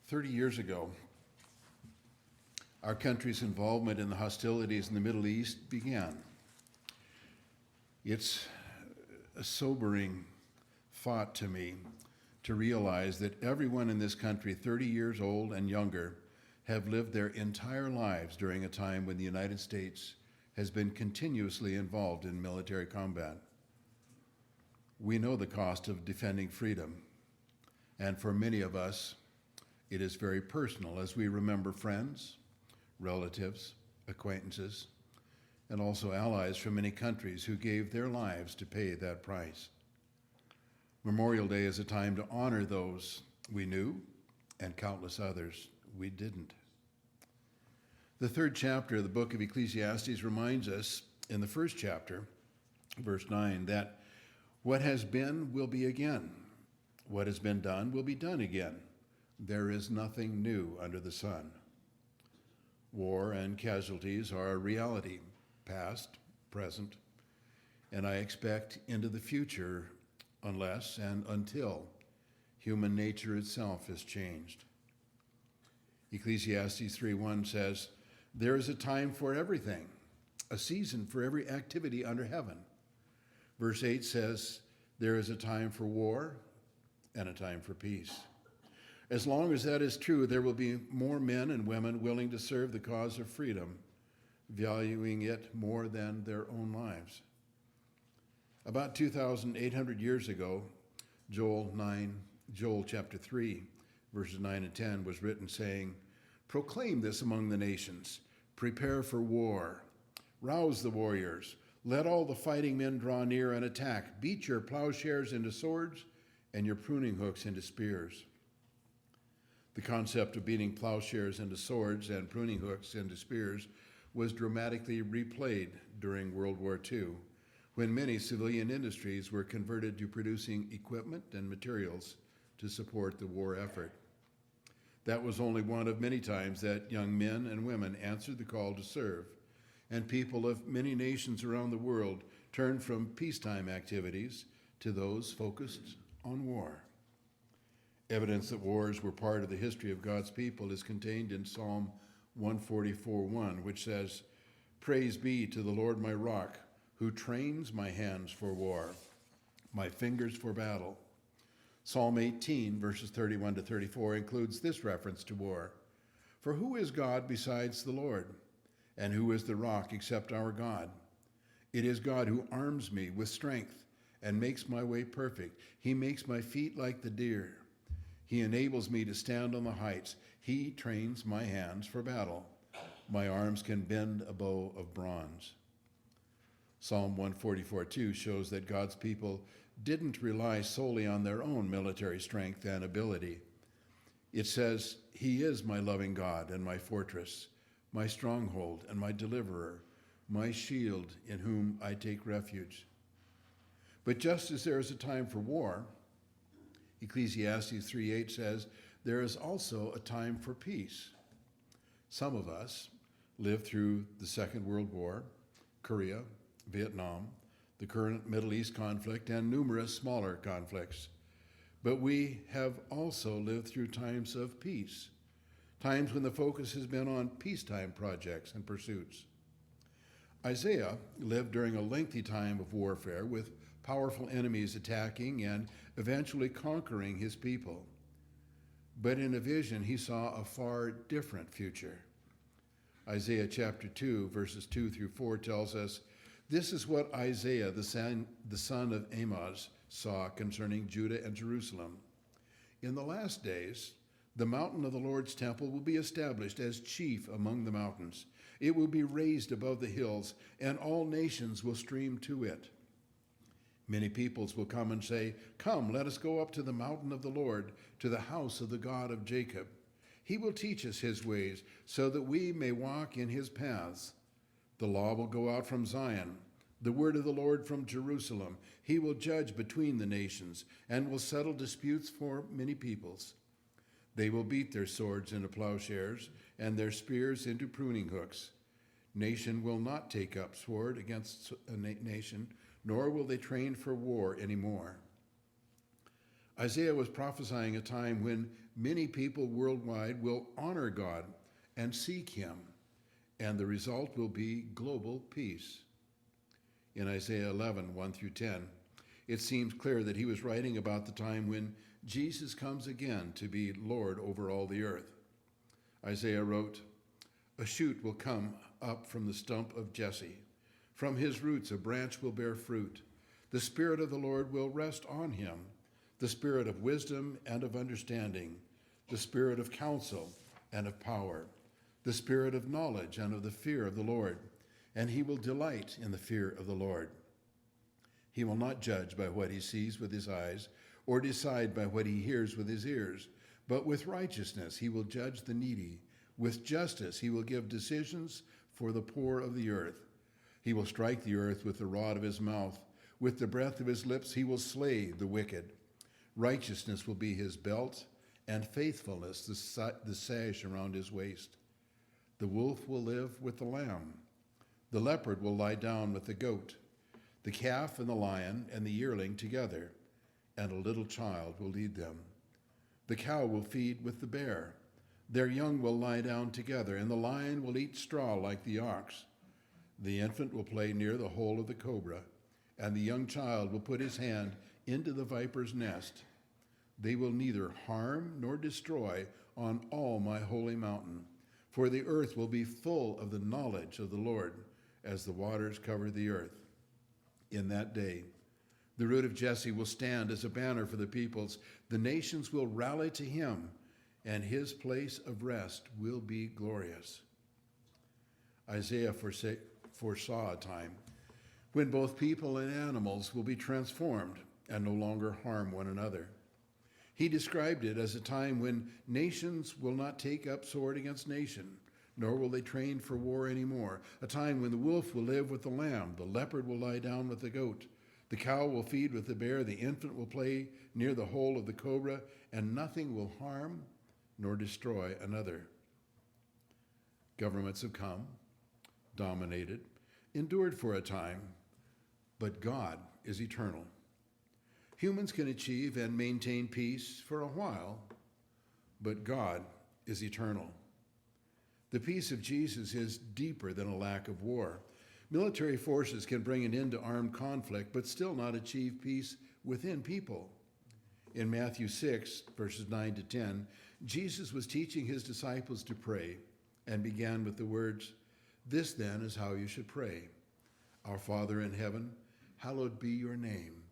30 years ago, our country's involvement in the hostilities in the Middle East began. It's a sobering thought to me to realize that everyone in this country, 30 years old and younger, have lived their entire lives during a time when the United States has been continuously involved in military combat. We know the cost of defending freedom, and for many of us, it is very personal as we remember friends, relatives, acquaintances, and also allies from many countries who gave their lives to pay that price. Memorial Day is a time to honor those we knew and countless others we didn't. The third chapter of the book of Ecclesiastes reminds us in the first chapter, verse 9, that what has been will be again. What has been done will be done again. There is nothing new under the sun. War and casualties are a reality, past, present, and I expect into the future unless and until human nature itself is changed. Ecclesiastes 3:1 says, "There is a time for everything, a season for every activity under heaven." Verse 8 says, "There is a time for war and a time for peace." As long as that is true, there will be more men and women willing to serve the cause of freedom, valuing it more than their own lives. About 2,800 years ago, Joel chapter 3, verses 9 and 10 was written saying, "Proclaim this among the nations, prepare for war, rouse the warriors, let all the fighting men draw near and attack, beat your plowshares into swords and your pruning hooks into spears." The concept of beating plowshares into swords and pruning hooks into spears was dramatically replayed during World War II, when many civilian industries were converted to producing equipment and materials to support the war effort. That was only one of many times that young men and women answered the call to serve, and people of many nations around the world turned from peacetime activities to those focused on war. Evidence that wars were part of the history of God's people is contained in Psalm 144:1, which says, "Praise be to the Lord my rock, who trains my hands for war, my fingers for battle." Psalm 18, verses 31 to 34, includes this reference to war. "For who is God besides the Lord? And who is the rock except our God? It is God who arms me with strength and makes my way perfect. He makes my feet like the deer. He enables me to stand on the heights. He trains my hands for battle. My arms can bend a bow of bronze." Psalm 144:2 shows that God's people didn't rely solely on their own military strength and ability. It says, "He is my loving God and my fortress, my stronghold and my deliverer, my shield in whom I take refuge." But just as there is a time for war, Ecclesiastes 3:8 says, there is also a time for peace. Some of us lived through the Second World War, Korea, Vietnam, the current Middle East conflict, and numerous smaller conflicts. But we have also lived through times of peace, times when the focus has been on peacetime projects and pursuits. Isaiah lived during a lengthy time of warfare with powerful enemies attacking and eventually conquering his people. But in a vision, he saw a far different future. Isaiah chapter 2, verses 2 through 4 tells us, "This is what Isaiah, the son of Amoz, saw concerning Judah and Jerusalem. In the last days, the mountain of the Lord's temple will be established as chief among the mountains. It will be raised above the hills, and all nations will stream to it. Many peoples will come and say, 'Come, let us go up to the mountain of the Lord, to the house of the God of Jacob. He will teach us his ways, so that we may walk in his paths. The law will go out from Zion, the word of the Lord from Jerusalem. He will judge between the nations, and will settle disputes for many peoples. They will beat their swords into plowshares, and their spears into pruning hooks. Nation will not take up sword against a nation, nor will they train for war anymore.'" Isaiah was prophesying a time when many people worldwide will honor God and seek him, and the result will be global peace. In Isaiah 11, 1 through 10, it seems clear that he was writing about the time when Jesus comes again to be Lord over all the earth. Isaiah wrote, "A shoot will come up from the stump of Jesse. From his roots a branch will bear fruit. The Spirit of the Lord will rest on him, the Spirit of wisdom and of understanding, the Spirit of counsel and of power, the Spirit of knowledge and of the fear of the Lord, and he will delight in the fear of the Lord. He will not judge by what he sees with his eyes, or decide by what he hears with his ears, but with righteousness he will judge the needy. With justice he will give decisions for the poor of the earth. He will strike the earth with the rod of his mouth. With the breath of his lips he will slay the wicked. Righteousness will be his belt, and faithfulness the sash around his waist. The wolf will live with the lamb. The leopard will lie down with the goat. The calf and the lion and the yearling together, and a little child will lead them. The cow will feed with the bear. Their young will lie down together, and the lion will eat straw like the ox. The infant will play near the hole of the cobra, and the young child will put his hand into the viper's nest. They will neither harm nor destroy on all my holy mountain, for the earth will be full of the knowledge of the Lord as the waters cover the earth. In that day, the root of Jesse will stand as a banner for the peoples. The nations will rally to him, and his place of rest will be glorious." Isaiah foresaw a time when both people and animals will be transformed and no longer harm one another. He described it as a time when nations will not take up sword against nation, nor will they train for war anymore. A time when the wolf will live with the lamb, the leopard will lie down with the goat, the cow will feed with the bear, the infant will play near the hole of the cobra, and nothing will harm nor destroy another. Governments have come, dominated, endured for a time, but God is eternal. Humans can achieve and maintain peace for a while, but God is eternal. The peace of Jesus is deeper than a lack of war. Military forces can bring an end to armed conflict, but still not achieve peace within people. In Matthew 6, verses 9 to 10, Jesus was teaching his disciples to pray and began with the words, "This then is how you should pray. Our Father in heaven, hallowed be your name.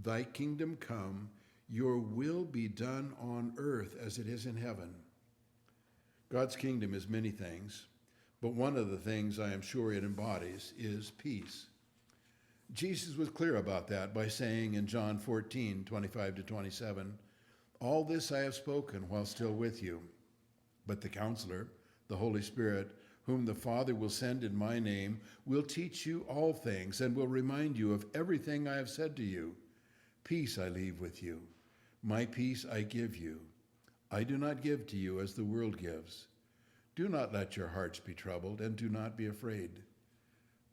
Thy kingdom come, your will be done on earth as it is in heaven." God's kingdom is many things, but one of the things I am sure it embodies is peace. Jesus was clear about that by saying in John 14, 25 to 27, "All this I have spoken while still with you, but the Counselor, the Holy Spirit, whom the Father will send in my name, will teach you all things and will remind you of everything I have said to you. Peace I leave with you. My peace I give you. I do not give to you as the world gives. Do not let your hearts be troubled, and do not be afraid."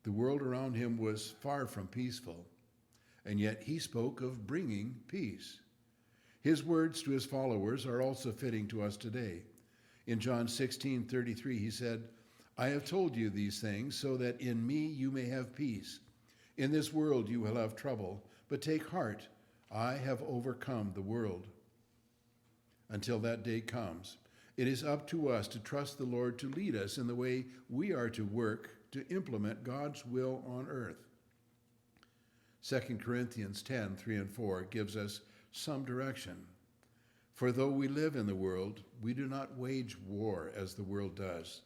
The world around him was far from peaceful, and yet he spoke of bringing peace. His words to his followers are also fitting to us today. In John 16:33, he said, "I have told you these things so that in me you may have peace. In this world you will have trouble, but take heart, I have overcome the world." Until that day comes, it is up to us to trust the Lord to lead us in the way we are to work to implement God's will on earth. 2 Corinthians 10, 3 and 4 gives us some direction. "For though we live in the world, we do not wage war as the world does.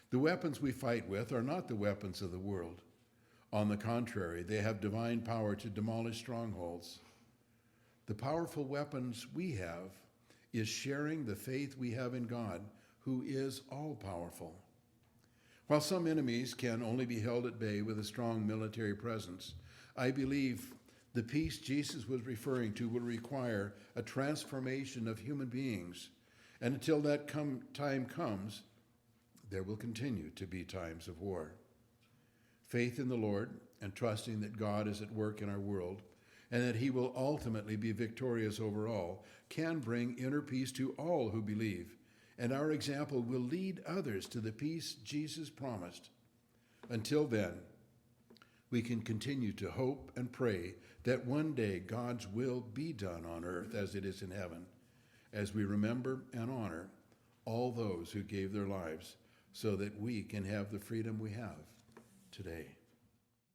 The weapons we fight with are not the weapons of the world. On the contrary, they have divine power to demolish strongholds. The powerful weapons we have is sharing the faith we have in God, who is all-powerful. While some enemies can only be held at bay with a strong military presence, I believe the peace Jesus was referring to will require a transformation of human beings, and until that time comes, there will continue to be times of war. Faith in the Lord and trusting that God is at work in our world and that he will ultimately be victorious over all, can bring inner peace to all who believe, and our example will lead others to the peace Jesus promised. Until then, we can continue to hope and pray that one day God's will be done on earth as it is in heaven, as we remember and honor all those who gave their lives so that we can have the freedom we have today.